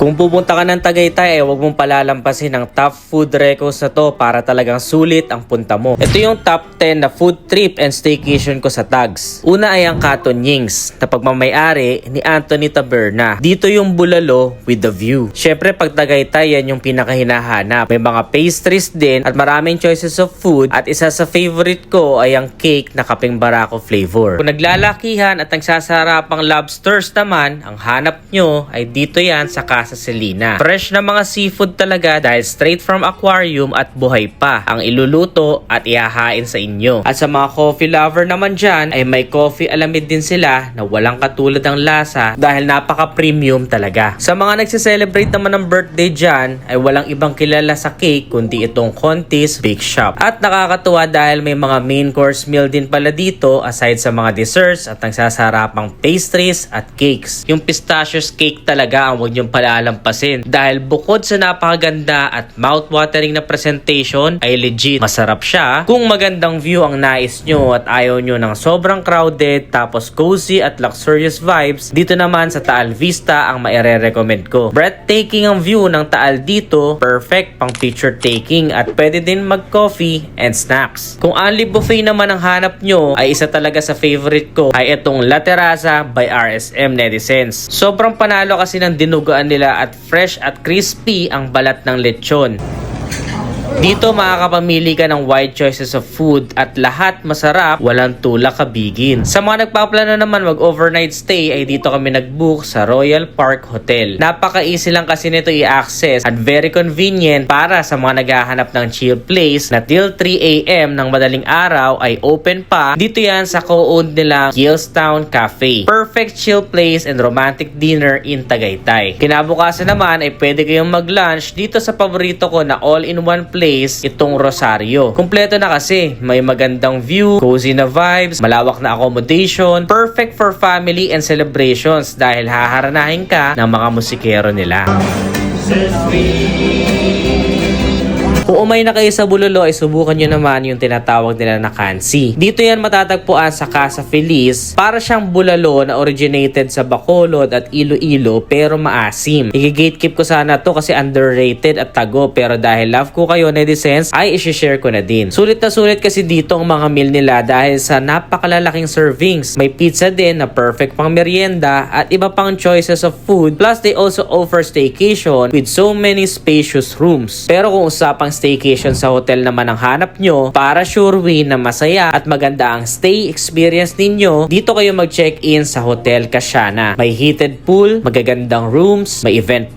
Kung pupunta ka ng Tagaytay, huwag mong palalampasin ang top food recos na to para talagang sulit ang punta mo. Ito yung top 10 na food trip and staycation ko sa Tags. Una ay ang Katon Yings na pagmamayari ni Anthony Taberna. Dito yung bulalo with the view. Syempre pag Tagaytay, yan yung pinakahinahanap. May mga pastries din at maraming choices of food at isa sa favorite ko ay ang cake na kaping barako flavor. Kung naglalakihan at nagsasarapang lobsters naman, ang hanap nyo ay dito yan sa Casa Selina. Fresh na mga seafood talaga dahil straight from aquarium at buhay pa ang iluluto at ihahain sa inyo. At sa mga coffee lover naman dyan ay may coffee alamid din sila na walang katulad ng lasa dahil napaka-premium talaga. Sa mga nagsiselebrate naman ng birthday dyan ay walang ibang kilala sa cake kundi itong Conti's Bake Shop. At nakakatuwa dahil may mga main course meal din pala dito aside sa mga desserts at nagsasarapang pastries at cakes. Yung pistachios cake talaga ang huwag niyong palalampasin dahil bukod sa napakaganda at mouth-watering na presentation ay legit masarap siya kung magandang view ang nais nyo at ayaw nyo ng sobrang crowded tapos cozy at luxurious vibes. Dito naman sa Taal Vista ang maire-recommend ko. Breathtaking ang view ng Taal dito, perfect pang picture taking at pwede din mag-coffee and snacks. Kung only buffet naman ang hanap nyo ay isa talaga sa favorite ko ay itong La Terraza by RSM Netizens. Sobrang panalo kasi ng dinugaan nila at fresh at crispy ang balat ng lechon. Dito makakapamili ka ng wide choices of food at lahat masarap, walang tulak kabigin. Sa mga nagpaplano naman mag-overnight stay ay dito kami nag-book sa Royal Park Hotel. Napaka-easy lang kasi nito i-access at very convenient para sa mga naghahanap ng chill place na till 3 AM ng madaling araw ay open pa. Dito yan sa co-owned nila Gillstown Cafe. Perfect chill place and romantic dinner in Tagaytay. Kinabukasan naman ay pwede kayong mag-lunch dito sa paborito ko na all-in-one place itong Rosario. Kumpleto na kasi, may magandang view, cozy na vibes, malawak na accommodation, perfect for family and celebrations dahil haharanahin ka ng mga musikero nila. Kung umay na kayo sa Bulalo ay subukan nyo naman yung tinatawag nila na kansi. Dito yan matatagpuan sa Casa Feliz. Para siyang bulalo na originated sa Bacolod at Iloilo pero maasim. I-gatekeep ko sana to kasi underrated at tago pero dahil love ko kayo netizens ay isi-share ko na din. Sulit na sulit kasi dito ang mga meal nila dahil sa napakalalaking servings. May pizza din na perfect pang merienda at iba pang choices of food. Plus they also offer staycation with so many spacious rooms. Pero kung usapang staycation sa hotel naman ang hanap nyo, para sure win na masaya at maganda ang stay experience ninyo, dito kayo mag-check-in sa Hotel Kashana. May heated pool, magagandang rooms, may event